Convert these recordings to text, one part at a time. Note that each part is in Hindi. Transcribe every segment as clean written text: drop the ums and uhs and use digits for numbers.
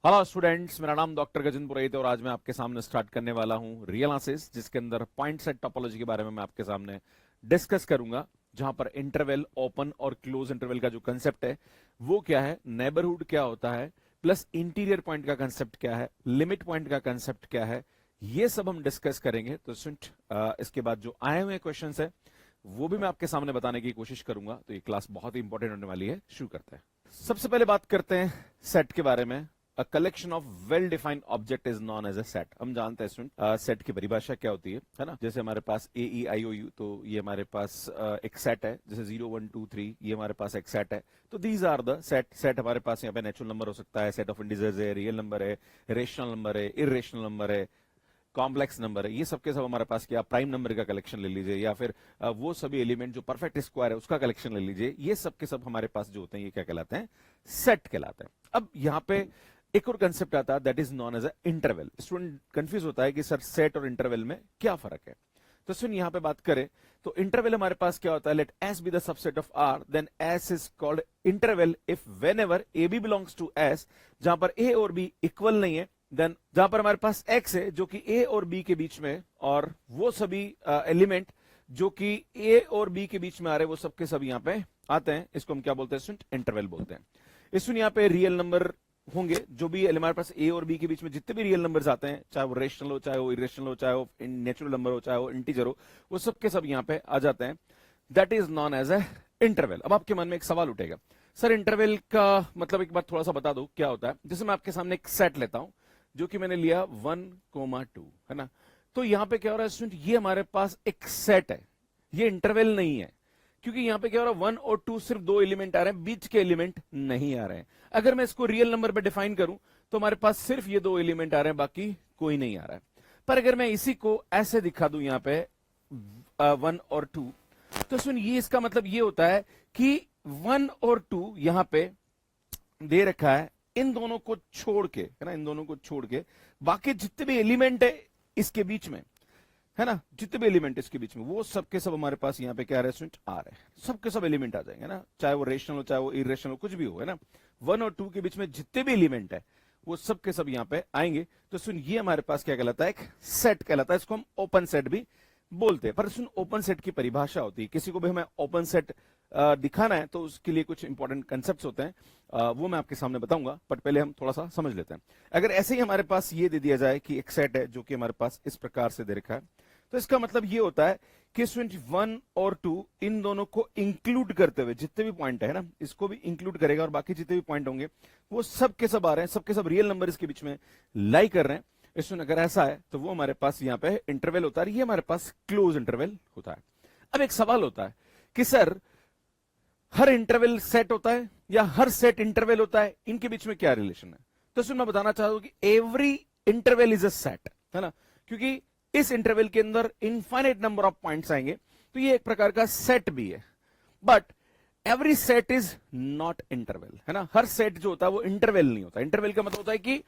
हेलो स्टूडेंट्स, मेरा नाम डॉक्टर गजेंद्र पुरोहित है और आज मैं आपके सामने स्टार्ट करने वाला हूं रियल एनालिसिस, जिसके अंदर पॉइंट सेट टोपोलॉजी के बारे में मैं आपके सामने डिस्कस करूंगा। जहां पर इंटरवल, ओपन और क्लोज इंटरवल का जो कंसेप्ट है वो क्या है, नेबरहुड क्या होता है, प्लस इंटीरियर पॉइंट का कंसेप्ट क्या है, लिमिट पॉइंट का कंसेप्ट क्या है, ये सब हम डिस्कस करेंगे। तो स्टूडेंट इसके बाद जो आए हुए क्वेश्चन है वो भी मैं आपके सामने बताने की कोशिश करूंगा। तो ये क्लास बहुत ही इंपॉर्टेंट होने वाली है। शुरू करते हैं। सबसे पहले बात करते हैं सेट के बारे में। A collection of well-defined object is known as a set। हम जानते हैं स्टूडेंट सेट की परिभाषा क्या होती है ना। जैसे हमारे पास ए ई आई ओ यू, तो ये हमारे पास एक सेट है। जैसे 0 1 2 3 ये हमारे पास एक सेट है। तो दीज आर द सेट हमारे पास यहाँ पे नेचुरल नंबर हो सकता है, सेट ऑफ इंटीजर्स है, रियल नंबर है, रेशनल नंबर है, इरेशनल नंबर है, कॉम्प्लेक्स नंबर है। ये सब के सब हमारे पास क्या, प्राइम नंबर का कलेक्शन ले लीजिए, या फिर वो सभी एलिमेंट जो परफेक्ट स्क्वायर है उसका कलेक्शन ले लीजिए। ये सब के सब हमारे पास जो होते हैं ये क्या कहलाते हैं, सेट कहलाते हैं। अब यहाँ पे एक और कंसेप्ट आता है, that is known as a interval. Student confuse होता है कि सर सेट और इंटरवल में क्या फर्क है। तो सुन, यहां पे बात करें तो इंटरवल हमारे पास क्या होता है, let S be the subset of R, then S is called interval if whenever a b belongs to S, जहां पर ए और बी इक्वल नहीं है, देन जहां पर हमारे पास एक्स है जो कि ए और बी के बीच में, और वो सभी एलिमेंट जो कि ए और बी के बीच में आ रहे हैं वो सबके सब यहां पे आते हैं। इसको हम क्या बोलते हैं स्टूडेंट, इंटरवल बोलते हैं। इसमें यहाँ पे रियल नंबर होंगे, जो भी हमारे पास ए और बी के बीच में जितने भी रियल नंबर्स आते हैं, चाहे वो रेशनल हो, चाहे वो इरेशनल हो, चाहे वो नेचुरल नंबर हो, चाहे वो इंटीजर हो, वो सब के सब यहाँ पे आ जाते हैं। That is known as a interval. अब आपके मन में एक सवाल उठेगा, सर इंटरवल का मतलब एक बार थोड़ा सा बता दो क्या होता है। जैसे मैं आपके सामने एक सेट लेता हूं जो कि मैंने लिया 1,2 है ना। तो यहां पे क्या हो रहा है स्टूडेंट, ये हमारे पास एक सेट है, ये इंटरवल नहीं है, क्योंकि यहां पे क्या हो रहा है 1 और 2 सिर्फ दो एलिमेंट आ रहे हैं, बीच के एलिमेंट नहीं आ रहे हैं। अगर मैं इसको रियल नंबर पे डिफाइन करूं तो हमारे पास सिर्फ ये दो एलिमेंट आ रहे हैं, बाकी कोई नहीं आ रहा है। पर अगर मैं इसी को ऐसे दिखा दूं यहां पे 1 और 2, तो सुन, ये इसका मतलब ये होता है कि 1 और 2 यहां पे दे रखा है, इन दोनों को छोड़ के, है ना, इन दोनों को छोड़ के बाकी जितने भी एलिमेंट है इसके बीच में, है ना, जितने भी एलिमेंट इसके बीच में, वो सब के सब हमारे पास यहाँ पे क्या आ रहे हैं, सब के सब एलिमेंट आ जाएंगे ना, चाहे वो रेशनल हो, चाहे वो इरेशनल हो, कुछ भी हो, है ना। 1 और 2 के बीच में जितने भी एलिमेंट है वो सब के सब यहाँ पे आएंगे। तो सुन, ये हमारे पास क्या कहलाता है, एक सेट कहलाता है। इसको हम ओपन सेट भी बोलते हैं। पर सुन, ओपन सेट की परिभाषा होती है, किसी को भी हमें ओपन सेट दिखाना है तो उसके लिए कुछ इंपॉर्टेंट कंसेप्ट होते हैं, वो मैं आपके सामने बताऊंगा। बट पहले हम थोड़ा सा समझ लेते हैं। अगर ऐसे ही हमारे पास ये दे दिया जाए कि एक सेट है जो कि हमारे पास इस प्रकार से दे रखा है, तो इसका मतलब ये होता है कि 1 और 2 इन दोनों को इंक्लूड करते हुए जितने भी पॉइंट है ना, इसको भी इंक्लूड करेगा, और बाकी जितने भी पॉइंट होंगे वो सब के सब आ रहे हैं, सब के सब रियल नंबर इसके बीच में लाई कर रहे हैं। इसमें अगर ऐसा है तो वो हमारे पास यहाँ पे इंटरवल होता है, ये हमारे पास क्लोज इंटरवल होता है। अब एक सवाल होता है कि सर हर इंटरवल सेट होता है या हर सेट इंटरवल होता है, इनके बीच में क्या रिलेशन है। तो इसमें मैं बताना चाहता हूं कि every interval is a set, है ना, क्योंकि इस इंटरवल के अंदर इनफाइनाइट नंबर ऑफ पॉइंट्स आएंगे, तो ये एक प्रकार का सेट भी है। But every set is not interval, है ना। हर सेट जो होता है वो इंटरवल नहीं होता। इंटरवल का मतलब होता है कि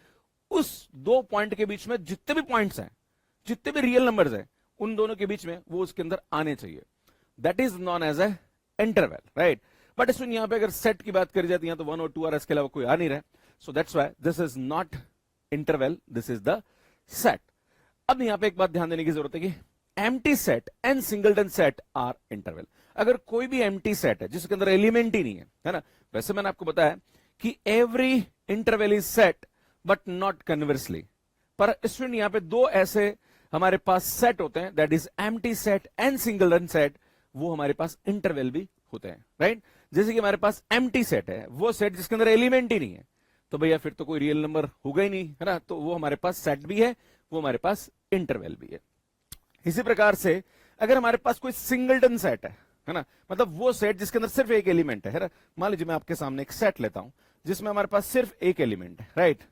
उस दो पॉइंट के बीच में जितने भी पॉइंट्स हैं, जितने भी रियल नंबर्स हैं, उन दोनों के बीच में वो उसके अंदर आने चाहिए। That is known as a interval, right. But इसमें यहां पे अगर सेट की बात करी जाती है तो 1 और 2 और इसके अलावा कोई आ नहीं रहा, so that's why this is not interval, this is the set. अब यहां पे एक बात ध्यान देने की जरूरत है कि empty set and singleton set R interval. अगर कोई भी एम्प्टी सेट है जिसके अंदर एलिमेंट ही नहीं है ना, वैसे मैंने आपको बताया कि every interval is set but not conversely. पर स्टूडेंट यहां पे दो ऐसे हमारे पास सेट होते हैं, that is empty set and singleton set, वो हमारे पास इंटरवल भी होते हैं, राइट। जैसे कि हमारे पास एम्प्टी सेट है, वो सेट जिसके अंदर एलिमेंट ही नहीं है, तो भैया फिर तो कोई रियल नंबर होगा ही नहीं, है ना, तो वो हमारे पास सेट भी है, वो हमारे पास इंटरवल भी है। इसी प्रकार से अगर हमारे पास कोई सिंगलटन सेट है ना, मतलब वो सेट जिसके अंदर सिर्फ एक एलिमेंट है ना। मान लीजिए मैं आपके सामने एक सेट लेता हूं जिसमें हमारे पास सिर्फ एक एलिमेंट है, राइट।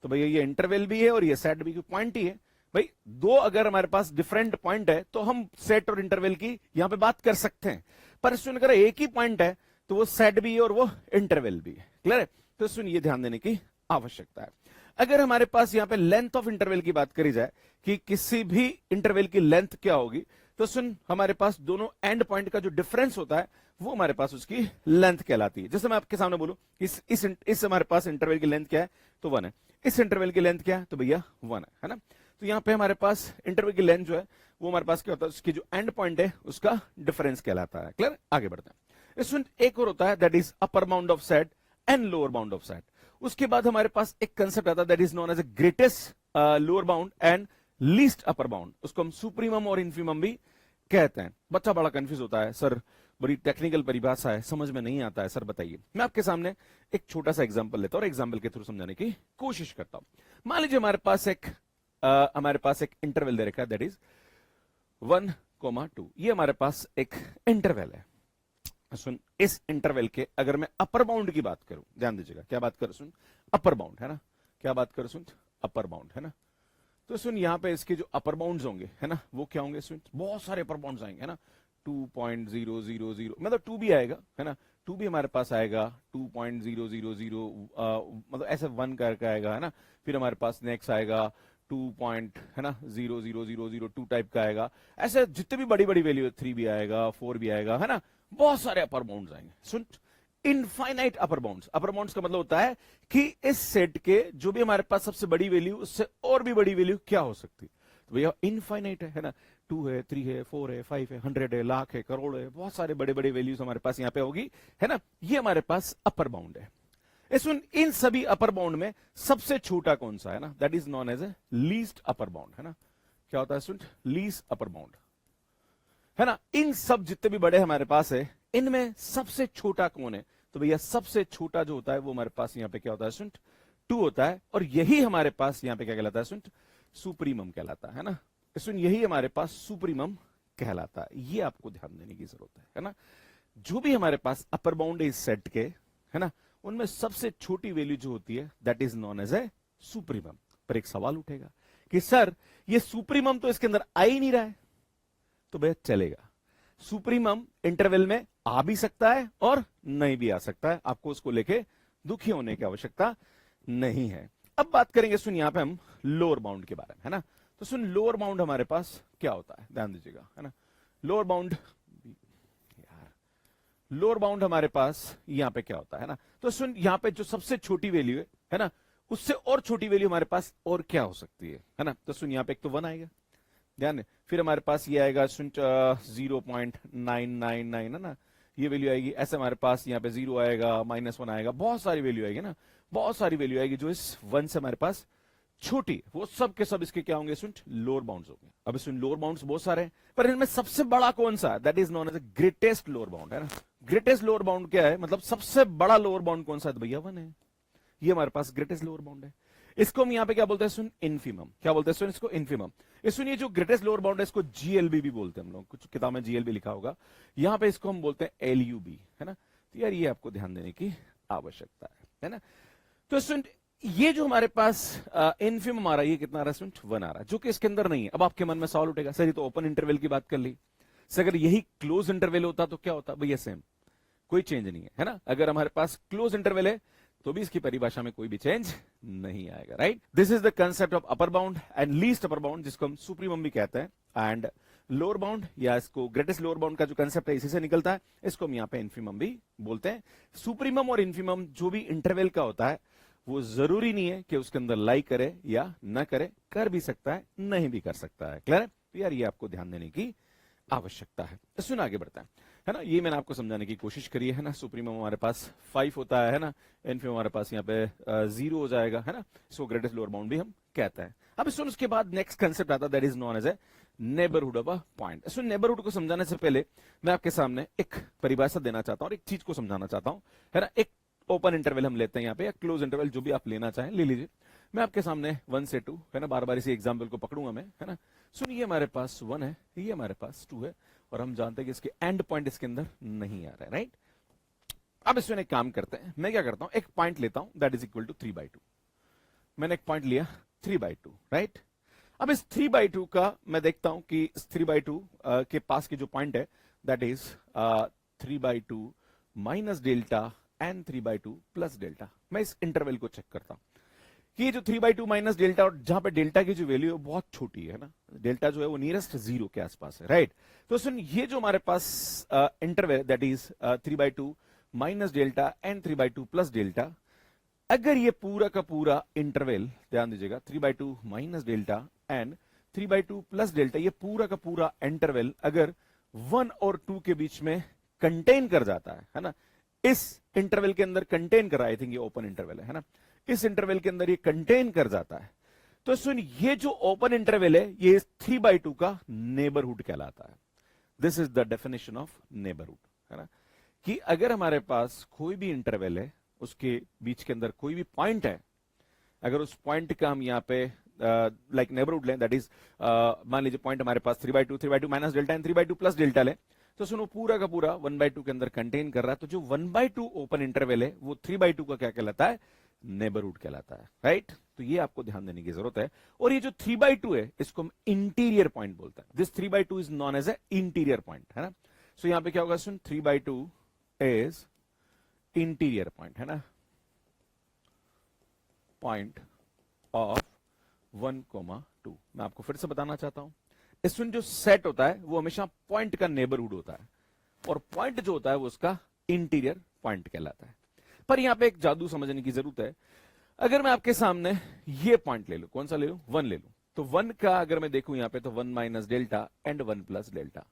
तो भैया ये इंटरवल भी है और ये सेट भी, पॉइंट ही है भाई। दो अगर हमारे पास डिफरेंट पॉइंट है तो हम सेट और इंटरवल की यहां पे बात कर सकते हैं, पर इसमें अगर एक ही पॉइंट है तो वो सेट भी है और वो इंटरवल भी है। क्लियर है। तो इसमें ये ध्यान देने की आवश्यकता है। अगर हमारे पास यहां पे लेंथ ऑफ इंटरवल की बात करी जाए कि किसी भी इंटरवल की लेंथ क्या होगी, तो सुन, हमारे पास दोनों एंड पॉइंट का जो डिफरेंस होता है वो हमारे पास उसकी लेंथ कहलाती है। जैसे मैं आपके सामने बोलूं इस हमारे पास इंटरवल की लेंथ क्या है, तो 1 है। इस इंटरवल की लेंथ क्या है, तो भैया 1 है ना। तो यहाँ पे हमारे पास इंटरवल की लेंथ जो है वो हमारे पास क्या होता है, उसकी जो एंड पॉइंट है उसका डिफरेंस कहलाता है। क्लियर, आगे बढ़ते हैं। इसमें एक और होता है that is upper bound of set and lower bound of set. उसके बाद हमारे पास एक कंसेप्ट आता है that is known as a greatest lower bound and least upper bound. उसको हम सुप्रीमम और इन्फीमम भी कहते हैं। बच्चा बड़ा कंफ्यूज होता है, सर बड़ी टेक्निकल परिभाषा है, समझ में नहीं आता है, सर बताइए। मैं आपके सामने एक छोटा सा एग्जांपल लेता हूं और एग्जांपल के थ्रू समझाने की कोशिश करता हूं। मान लीजिए हमारे पास एक इंटरवल दे रखा है दैट इज 1,2। ये हमारे पास एक इंटरवल है। सुन, इस इंटरवल के अगर मैं अपर बाउंड की बात करूं, ध्यान दीजिएगा, क्या बात करूं, सुन, अपर बाउंड है ना, क्या बात करूं, सुन, अपर बाउंड है ना। तो सुन, यहां पे इसके जो अपर बाउंड्स होंगे है ना, वो क्या होंगे, सुन, बहुत सारे अपर बाउंड्स आएंगे है ना। 2.000 मतलब 2 भी आएगा है ना, 2 भी हमारे पास आएगा। 2.000 मतलब ऐसे 1 करके आएगा है ना। फिर हमारे पास नेक्स्ट आएगा 2 है ना 0.0002 टाइप का आएगा। ऐसे जितने भी बड़ी बड़ी वैल्यू है, 3 भी आएगा, 4 भी आएगा है ना। बहुत सारे अपर बाउंड्स आएंगे। सुन, इनफाइनाइट अपर बाउंड्स। अपर बाउंड्स का मतलब होता है कि इस सेट के जो भी हमारे पास सबसे बड़ी वैल्यू, उससे और भी बड़ी वैल्यू क्या हो सकती है, तो भैया इनफाइनाइट है ना। 2 है, 3 है, 4 है, 5 है, 100 है, लाख है, करोड़ है, बहुत सारे बड़े बड़े वैल्यूज हमारे पास यहाँ पे होगी है ना। ये हमारे पास अपर बाउंड है। इसमें इन सभी अपर बाउंड में सबसे छोटा कौन सा है ना, that is known as a least upper bound है ना। क्या होता है स्टूडेंट, लीस्ट अपर बाउंड है ना। इन सब जितने भी बड़े हमारे पास है, इनमें सबसे छोटा कौन है, तो भैया सबसे छोटा जो होता है वो हमारे पास यहाँ पे क्या होता है स्टूडेंट, 2 होता है। और यही हमारे पास यहाँ पे क्या कहलाता है स्टूडेंट, सुप्रीमम कहलाता है ना। इसमें यही हमारे पास सुप्रीमम कहलाता है। ये आपको ध्यान देने की जरूरत है ना। जो भी हमारे पास अपर बाउंड है इस सेट के है ना, उनमें सबसे छोटी वैल्यू जो होती है that is known as a supremum. पर एक सवाल उठेगा कि सर ये सुप्रीमम तो इसके अंदर आ ही नहीं रहा है, तो भैया चलेगा, सुप्रीमम इंटरवल में आ भी सकता है और नहीं भी आ सकता है। आपको उसको लेके दुखी होने की आवश्यकता नहीं है। अब बात करेंगे सुन यहां पे हम लोअर बाउंड के बारे में है ना। तो सुन, लोअर बाउंड हमारे पास क्या होता है, ध्यान दीजिएगा है ना। लोअर बाउंड, लोअर बाउंड हमारे पास यहां पे क्या होता है ना। तो सुन, यहां पे जो सबसे छोटी वैल्यू है ना, उससे और छोटी वैल्यू हमारे पास और क्या हो सकती है ना। तो सुन, यहां पे एक तो 1 आएगा, ध्यान है। फिर हमारे पास ये आएगा 0.999 है ना, ये वैल्यू आएगी। ऐसे हमारे पास यहाँ पे 0 आएगा, -1 आएगा, बहुत सारी वैल्यू आएगी ना, बहुत सारी वैल्यू आएगी जो इस 1 से हमारे पास छोटी। वो सब के सब इसके क्या होंगे स्टूडेंट, लोअर बाउंड्स होंगे। अब इसमें लोअर बाउंड्स बहुत सारे हैं, पर इनमें सबसे बड़ा कौन सा, that is known as greatest lower bound है ना। ग्रेटेस्ट लोअर बाउंड क्या है, मतलब सबसे बड़ा लोअर बाउंड कौन सा है, तो भैया 1 है। ये हमारे पास ग्रेटेस्ट लोअर बाउंड है। इसको हम यहाँ पे क्या बोलते हैं सुन, इन्फीमम। क्या बोलते हैं सुन इसको, इन्फीमम। इसमें ये जो ग्रेटेस्ट लोअर बाउंड है इसको जीएलबी भी बोलते हैं हम लोग, कुछ किताब में जीएलबी लिखा होगा, यहाँ पे इसको हम बोलते हैं एलयूबी है ना। तो यार ये आपको ध्यान देने की आवश्यकता है ना। तो सुन, ये जो हमारे पास इन्फीमम आ रहा है, ये कितना आ रहा है स्टूडेंट, 1 आ रहा है, जो कि इसके अंदर नहीं है। अब आपके मन में सवाल उठेगा, सर ये तो ओपन इंटरवल की बात कर ली, सर अगर यही क्लोज इंटरवल होता तो क्या होता, भैया सेम, कोई चेंज नहीं है ना। अगर हमारे पास क्लोज इंटरवल है तो भी इसकी परिभाषा में कोई भी चेंज नहीं आएगा, right. This is the concept of upper bound and least upper bound, जिसको हम सुप्रीमम भी कहते हैं। एंड लोअर बाउंड या इसको ग्रेटेस्ट लोअर बाउंड का जो कंसेप्ट है इसी से निकलता है, इसको हम यहाँ पे इन्फीमम भी बोलते हैं। सुप्रीमम और इन्फीमम जो भी इंटरवल का होता है वो जरूरी नहीं है कि उसके अंदर लाई करे या ना करे, कर भी सकता है, नहीं भी कर सकता है। क्लियर है, तो यार ये आपको ध्यान देने की आवश्यकता है। सुन, आगे बढ़ता है ना। ये मैंने आपको समझाने की कोशिश करी है ना। सुप्रीमम हमारे पास 5 होता है ना, इन्फीमम हमारे पास यहाँ पे 0 हो जाएगा है ना। सो ग्रेटेस्ट लोअर बाउंड भी हम कहते हैं। अब सुन, उसके बाद नेक्स्ट कंसेप्ट आता है that is known as a neighbourhood of a point. सुन, नेबरहुड को समझाने से पहले मैं आपके सामने एक परिभाषा देना चाहता हूँ और एक चीज को समझाना चाहता हूँ है ना। एक ओपन इंटरवल हम लेते हैं यहाँ पे, या क्लोज इंटरवल, जो भी आप लेना चाहें ले लीजिए। मैं आपके सामने 1 से 2 है ना, बार बार इसी एग्जाम्पल को पकड़ूंगा मैं है ना। सुन, ये हमारे पास 1 है, ये हमारे पास 2 है, और हम जानते हैं कि इसके एंड पॉइंट इसके अंदर नहीं आ रहा है, राइट। अब इसमें एक काम करते हैं, मैं क्या करता हूं, एक पॉइंट लेता हूं दैट इज इक्वल टू 3/2। मैंने एक पॉइंट लिया 3/2, राइट। अब इस 3/2 का मैं देखता हूं कि इस 3/2 के पास की जो पॉइंट है that is 3/2 minus delta and 3/2 plus delta. मैं इस इंटरवल को चेक करता हूं कि ये जो 3/2 माइनस डेल्टा, और जहां पे डेल्टा की जो वैल्यू है बहुत छोटी है ना, डेल्टा जो है वो नियरेस्ट 0 के आसपास है, राइट। तो सुन, ये जो हमारे पास interval that is 3/2 minus delta and 3/2 plus delta, अगर ये पूरा का पूरा इंटरवल, ध्यान दीजिएगा, 3/2 minus delta and 3/2 plus delta, ये पूरा का पूरा इंटरवल अगर 1 और 2 के बीच में कंटेन कर जाता है ना, इस इंटरवल के अंदर कंटेन कर रहा है, आई थिंक ये ओपन इंटरवल है ना, इस इंटरवल के अंदर ये कंटेन कर जाता है, तो सुन, ये जो ओपन इंटरवल है ये 3/2 का नेबरहुड कहलाता है। This is the definition of neighbourhood, है ना, कि अगर हमारे पास कोई भी इंटरवल है, उसके बीच के अंदर कोई भी पॉइंट है, अगर उस पॉइंट का हम यहाँ पे लाइक नेबरहुड लें, दैट इज मान लीजिए पॉइंट हमारे पास 3/2 minus delta and 3/2 plus delta लें, तो सुनो पूरा का पूरा 1/2 के अंदर कंटेन कर रहा है, तो जो 1/2 ओपन इंटरवल है वो 3/2 का क्या कहलाता है, नेबरहुड कहलाता है, राइट। तो ये आपको ध्यान देने की जरूरत है। और ये जो 3/2 है इसको हम इंटीरियर पॉइंट बोलते हैं। This 3/2 is known as a interior point, है ना। सो यहां पे क्या होगा, सुन, 3/2 इज इंटीरियर पॉइंट, है ना, पॉइंट ऑफ 1,2। मैं आपको फिर से बताना चाहता हूं, इसमें जो सेट होता है वो हमेशा पॉइंट का नेबरहुड होता है, और पॉइंट जो होता है वो उसका इंटीरियर पॉइंट कहलाता है। पर यहां पे एक जादू समझने की जरूरत है। अगर मैं आपके सामने ये पॉइंट ले लूं, कौन सा ले लूं, 1 ले लूं, तो 1 का अगर मैं देखूं यहां पे, तो 1 minus delta and 1 plus delta,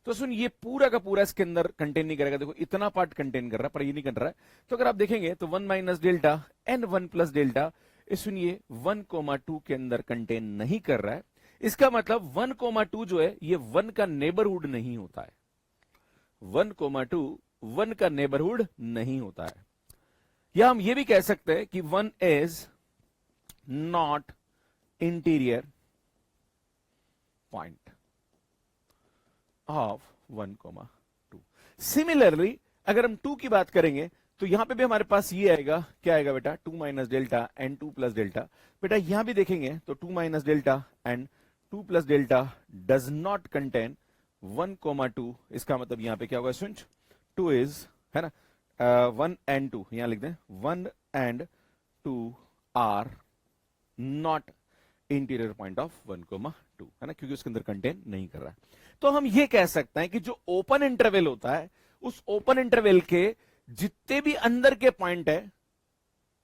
तो सुन, ये पूरा का पूरा इसके अंदर कंटेन नहीं करेगा। देखो इतना पार्ट कंटेन कर रहा है पर ये नहीं कर रहा है। तो अगर आप देखेंगे तो 1 minus delta and 1 plus delta, सुनिए 1,2 के अंदर कंटेन नहीं कर रहा है। इसका मतलब 1,2 जो है ये 1 का नेबरहुड नहीं होता है। 1,2 1 का नेबरहुड नहीं होता है। या हम ये भी कह सकते हैं कि 1 is not interior point of 1,2। Similarly अगर हम 2 की बात करेंगे तो यहां पे भी हमारे पास ये आएगा, क्या आएगा बेटा, 2 minus delta and 2 plus delta. बेटा यहां भी देखेंगे तो 2 minus delta and 2 plus delta does not contain 1,2। इसका मतलब यहां पे क्या होगा, सुन, 2 इज, है ना, 1 एंड 2 यहां लिख दें, 1 and 2 are not interior point of 1,2, है ना, क्योंकि उसके अंदर कंटेन नहीं कर रहा है। तो हम ये कह सकते हैं कि जो ओपन इंटरवल होता है, उस ओपन इंटरवल के जितने भी अंदर के पॉइंट है,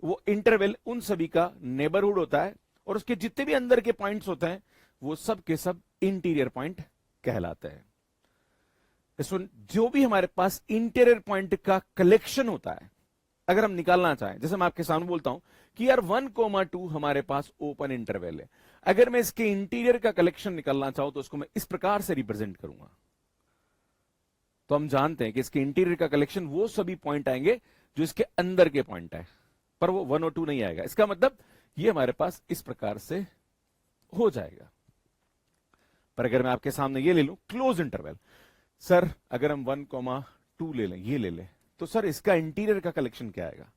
वो इंटरवल उन सभी का नेबरहुड होता है, और उसके जितने भी अंदर के पॉइंट्स होते हैं वो सब के सब इंटीरियर पॉइंट कहलाते हैं। जो भी हमारे पास इंटीरियर पॉइंट का कलेक्शन होता है, अगर हम निकालना चाहें, जैसे मैं आपके सामने बोलता हूं कि यार 1,2 हमारे पास ओपन इंटरवल है, अगर मैं इसके इंटीरियर का कलेक्शन निकालना चाहूं तो उसको मैं इस प्रकार से रिप्रेजेंट करूंगा। तो हम जानते हैं कि इसके इंटीरियर का कलेक्शन वो सभी पॉइंट आएंगे जो इसके अंदर के पॉइंट है, पर वो 1 और 2 नहीं आएगा। इसका मतलब ये हमारे पास इस प्रकार से हो जाएगा। पर अगर मैं आपके सामने ये ले लूं क्लोज इंटरवल, सर अगर हम 1,2 ले लें, ये ले लें, तो सर इसका इंटीरियर का कलेक्शन क्या आएगा,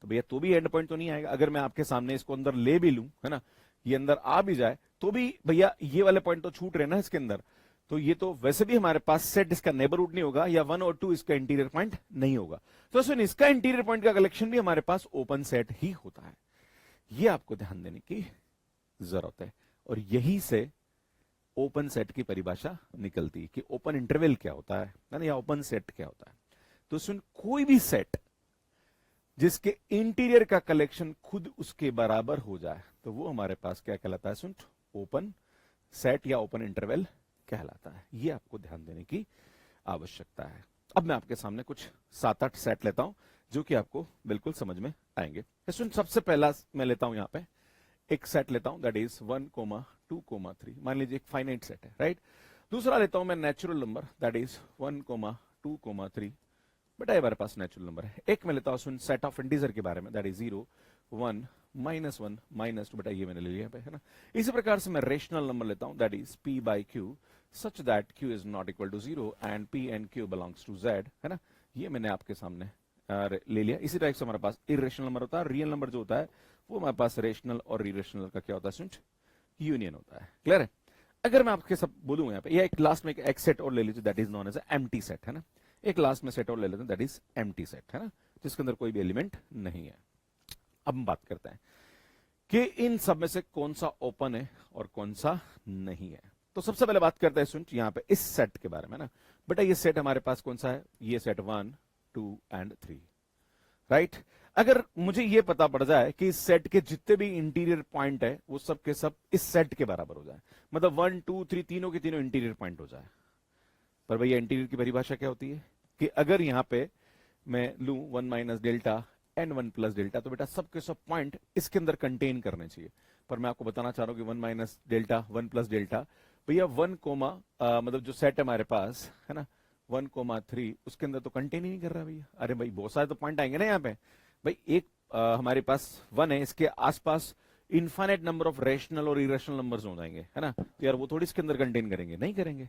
तो भैया तो भी एंड पॉइंट तो नहीं आएगा। अगर मैं आपके सामने इसको अंदर ले भी लूं, है ना, ये अंदर आ भी जाए, तो भी भैया ये वाले पॉइंट तो छूट रहे ना इसके अंदर, तो ये तो वैसे भी हमारे पास सेट इसका नेबरहुड नहीं होगा, या 1 और 2 इसका इंटीरियर पॉइंट नहीं होगा। तो सुन, इसका इंटीरियर पॉइंट का कलेक्शन भी हमारे पास ओपन सेट ही होता है। ये आपको ध्यान देने की जरूरत है, और यही से ओपन सेट की परिभाषा निकलती है कि ओपन इंटरवल क्या होता है ना, या ओपन सेट क्या होता है। तो सुन, कोई भी सेट जिसके इंटीरियर का कलेक्शन खुद उसके बराबर हो जाए तो वो हमारे पास क्या कहलाता है, सुन, ओपन सेट या ओपन इंटरवल कहलाता है। ये आपको ध्यान देने की आवश्यकता है। अब मैं आपके सामने कुछ 7-8 सेट लेता हूं जो कि आपको बिल्कुल समझ में आएंगे। सुन, सबसे पहला मैं लेता हूं, यहां पे एक सेट लेता हूं, दैट इज 1,2,3। मान लीजिए एक फाइनाइट सेट है, राइट। दूसरा लेता हूं मैं नेचुरल नंबर, दैट इज 1,2,3। बेटा ये हमारे पास नेचुरल नंबर है। एक मैं लेता हूं, सुन, सेट ऑफ इंटीजर के बारे में, दैट इज 0, 1, -1, -2। बेटा ये मैंने ले लिया है ना। इसी प्रकार से मैं रेशनल नंबर लेता हूं, that is p by q such that q is not equal to 0 and p and q belongs to z, है ना। ये मैंने आपके सामने ले लिया। इसी टाइप से हमारे पास इरेशनल नंबर होता है। रियल नंबर जो होता है वो हमारे पास रेशनल और इरेशनल का क्या होता है, यूनियन होता है। क्लियर है। अगर मैं आपके सब बोलूंगा यहाँ पे, या एक लास्ट में एक एक्स सेट और ले लीजिए, that is known as empty set, है ना। एक लास्ट में सेट और ले लेते हैं, दैट इज एम्प्टी सेट, है ना, जिसके अंदर कोई भी एलिमेंट नहीं है। अब हम बात करते हैं कि इन सब में से कौन सा ओपन है और कौन सा नहीं है। तो सबसे पहले बात करते हैं, सुन, यहाँ पे इस सेट के बारे में ना। बेटा ये सेट हमारे पास कौन सा है, ये सेट 1, 2 एंड 3, राइट। अगर मुझे ये पता पड़ जाए कि इस सेट के जितने भी इंटीरियर पॉइंट है वो सब के सब इस सेट के बराबर हो जाए, मतलब 1 2 3 तीनों के तीनों इंटीरियर पॉइंट हो जाए। पर भैया इंटीरियर की परिभाषा क्या होती है कि अगर यहां पे मैं लूं 1 minus delta and 1 plus delta, तो बेटा सब के सब पॉइंट इसके अंदर कंटेन करने चाहिए। पर मैं आपको बताना चाह रहा हूं कि 1 माइनस डेल्टा 1 प्लस डेल्टा भैया 1 कोमा मतलब जो सेट है हमारे पास है ना 1,3 उसके अंदर तो कंटेन ही नहीं कर रहा भैया। अरे भाई बहुत सारे तो पॉइंट आएंगे ना यहाँ पे भाई। एक हमारे पास 1 है, इसके आसपास इनफाइनाइट नंबर ऑफ रेशनल और इरेशनल नंबर्स हो जाएंगे है ना, तो यार वो थोड़ी इसके अंदर कंटेन करेंगे, नहीं करेंगे।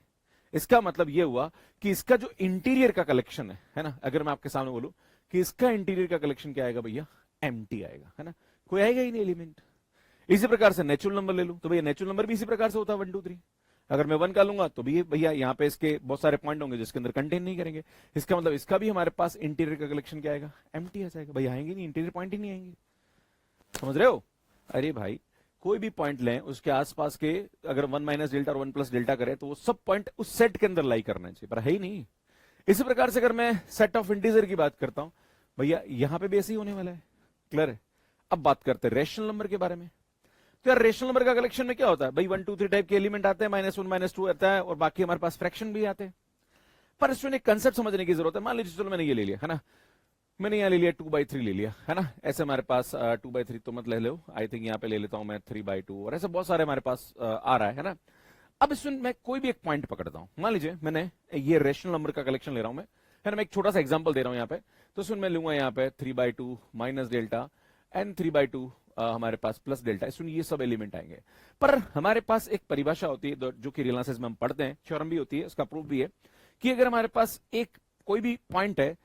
इसका मतलब ये हुआ कि इसका जो इंटीरियर का कलेक्शन है ना, अगर मैं आपके सामने बोलूं कि इसका इंटीरियर का कलेक्शन क्या आएगा भैया, एम्प्टी आएगा है ना, कोई आएगा ही नहीं एलिमेंट। इसी प्रकार से नेचुरल नंबर ले लूं तो भैया नेचुरल नंबर भी इसी प्रकार से होता है 1 2 3। अगर मैं 1 का लूंगा तो भी भैया यहाँ पे इसके बहुत सारे पॉइंट होंगे जिसके अंदर कंटेन नहीं करेंगे। इसका मतलब इसका भी हमारे पास इंटीरियर का कलेक्शन क्या आएगा, एम्प्टी आ जाएगा भैया, आएंगे नहीं, इंटीरियर पॉइंट ही नहीं आएंगे। समझ रहे हो? अरे भाई कोई भी पॉइंट लें उसके आसपास के अगर 1 माइनस डेल्टा और 1 प्लस डेल्टा करें तो वो सब पॉइंट उस सेट के अंदर लाई करना चाहिए, पर है ही नहीं। इसी प्रकार से अगर मैं सेट ऑफ इंटीजर की बात करता हूं भैया यहां पे भी ऐसे ही होने वाला है। क्लियर है? अब बात करते हैं रेशनल नंबर के बारे में। तो यार रेशनल नंबर का कलेक्शन में क्या होता है भाई, 1 2 3 टाइप के एलिमेंट आते हैं, -1 -2 आता है और बाकी हमारे पास फ्रैक्शन भी आते हैं। पर इसमें एक कंसेप्ट समझने की जरूरत है। मान लीजिए चलो मैंने ये ले लिया है ना, मैंने यहाँ ले लिया 2/3 ले लिया है ना, ऐसे हमारे पास 2/3 तो मत ले लो, आई थिंक यहाँ पे ले लेता हूं मैं 3/2 और ऐसे बहुत सारे हमारे पास आ रहा है ना। अब इसमें मैं कोई भी एक पॉइंट पकड़ता हूं, मान लीजिए मैंने ये रेशनल नंबर का कलेक्शन ले रहा हूं मैं, है ना, मैं एक छोटा सा एग्जांपल दे रहा हूं यहाँ पे। तो इसमें मैं लूंगा यहाँ पे 3/2 माइनस डेल्टा एंड 3/2 हमारे पास प्लस डेल्टा, इसमें ये सब एलिमेंट आएंगे। पर हमारे पास एक परिभाषा होती है जो कि रियल एनालिसिस में हम पढ़ते हैं, थ्योरम भी होती है, उसका प्रूफ भी है कि अगर हमारे पास एक कोई भी पॉइंट है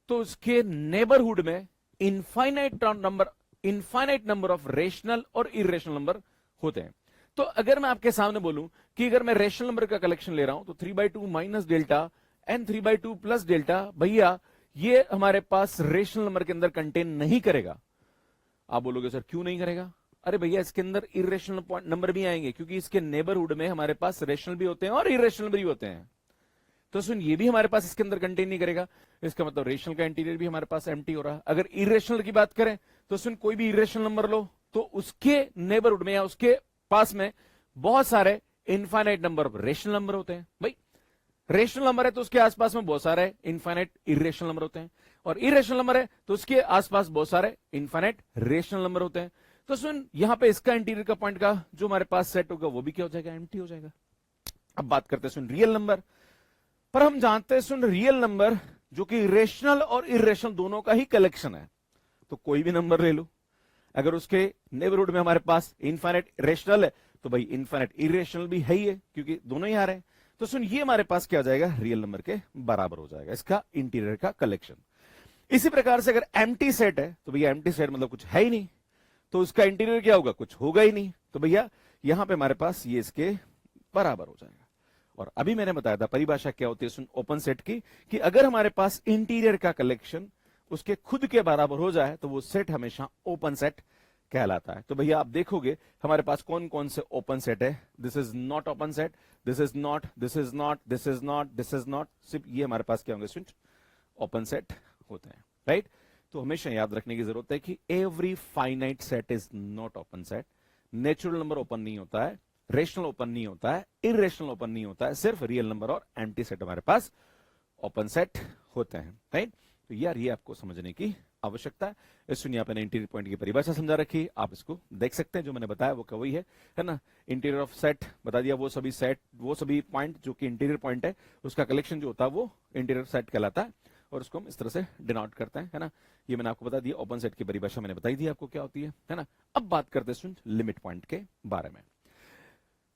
तो उसके नेबरहुड में इनफाइनाइट नंबर ऑफ रेशनल और इरेशनल नंबर होते हैं। तो अगर मैं आपके सामने बोलूं कि अगर मैं रेशनल नंबर का कलेक्शन ले रहा हूं तो 3/2 minus delta and 3/2 plus delta, भैया ये हमारे पास रेशनल नंबर के अंदर कंटेन नहीं करेगा। आप बोलोगे सर क्यों नहीं करेगा? अरे भैया इसके अंदर इरेशनल नंबर भी आएंगे क्योंकि इसके नेबरहुड में हमारे पास रेशनल भी होते हैं और इरेशनल भी होते हैं। तो सुन ये भी हमारे पास इसके अंदर कंटेन नहीं करेगा, इसका मतलब रेशनल का इंटीरियर भी हमारे पास एम्प्टी हो रहा है। अगर इरेशनल की बात करें तो सुन कोई भी इरेशनल नंबर लो तो उसके नेबरहुड में या उसके पास में बहुत सारे infinite number of rational number होते हैं। भाई रेशनल नंबर है तो उसके आसपास में बहुत सारे इनफाइनाइट इरेशनल नंबर होते हैं, और इरेशनल नंबर है तो उसके आसपास बहुत सारे इनफाइनाइट रेशनल नंबर होते हैं। तो सुन यहां पे इसका इंटीरियर का पॉइंट का जो हमारे पास सेट होगा वो भी क्या हो जाएगा, एम्प्टी हो जाएगा। अब बात करते हैं सुन रियल नंबर पर। हम जानते हैं सुन रियल नंबर जो कि रेशनल और इरेशनल दोनों का ही कलेक्शन है। तो कोई भी नंबर ले लो, अगर उसके नेबरहुड में हमारे पास इनफाइनाइट रेशनल है तो भाई इनफाइनाइट इरेशनल भी है ही है क्योंकि दोनों ही आ रहे हैं। तो सुन ये हमारे पास क्या आ जाएगा, रियल नंबर के बराबर हो जाएगा इसका इंटीरियर का कलेक्शन। इसी प्रकार से अगर एम्प्टी सेट है तो भैया एम्प्टी सेट मतलब कुछ है ही नहीं, तो उसका इंटीरियर क्या होगा, कुछ होगा ही नहीं। तो भैया यहां पे हमारे पास ये इसके बराबर हो जाएगा। और अभी मैंने बताया था परिभाषा क्या होती है सुन ओपन सेट की, कि अगर हमारे पास इंटीरियर का कलेक्शन उसके खुद के बराबर हो जाए तो वो सेट हमेशा ओपन सेट कहलाता है। तो भैया आप देखोगे हमारे पास कौन कौन से ओपन सेट है, this is not open set, this is not, this is not, this is not, this is not, सिर्फ ये हमारे पास क्या होंगे स्टूडेंट, ओपन सेट होते हैं, राइट। तो हमेशा याद रखने की जरूरत है कि every finite set is not open set. Natural number open नहीं होता है, रेशनल ओपन नहीं होता है, इरेशनल ओपन नहीं होता है, सिर्फ रियल नंबर और एम्प्टी सेट हमारे पास ओपन सेट होते हैं, राइट। तो यार ये आपको समझने की आवश्यकता है। इस सुनिए आपने इंटीरियर पॉइंट की परिभाषा समझा रखी, आप इसको देख सकते हैं, जो मैंने बताया वो वही है ना। इंटीरियर ऑफ सेट बता दिया, वो सभी पॉइंट जो कि इंटीरियर पॉइंट है उसका कलेक्शन जो होता है वो इंटीरियर सेट कहलाता है, और उसको हम इस तरह से डिनोट करते हैं, है ना। ये मैंने आपको बता दिया, ओपन सेट की परिभाषा मैंने बताई दी आपको क्या होती है ना। अब बात करते हैं लिमिट पॉइंट के बारे में।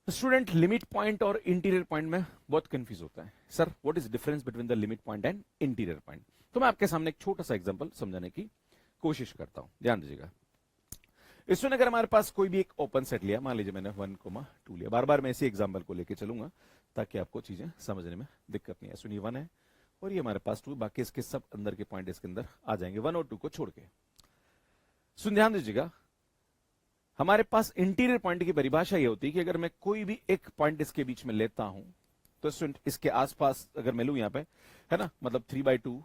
स्टूडेंट लिमिट पॉइंट और इंटीरियर पॉइंट में बहुत कंफ्यूज होता है, sir what is difference between the limit point and interior point. तो मैं आपके सामने एक छोटा सा एग्जांपल समझाने की कोशिश करता हूं, ध्यान दीजिएगा। इसमें अगर हमारे पास कोई भी एक ओपन सेट लिया, मान लीजिए मैंने 1,2 लिया, बार बार मैं इसी एग्जांपल को लेके चलूंगा ताकि आपको चीजें समझने में दिक्कत नहीं है। सुनिए 1 है और ये हमारे पास 2, बाकी इसके सब अंदर के पॉइंट इसके अंदर आ जाएंगे 1 और 2 को छोड़ के। सुन ध्यान दीजिएगा, हमारे पास इंटीरियर पॉइंट की परिभाषा ये होती है कि अगर मैं कोई भी एक पॉइंट इसके बीच में लेता हूं तो इसके आसपास अगर मैं लूं यहां पे, है ना, मतलब 3/2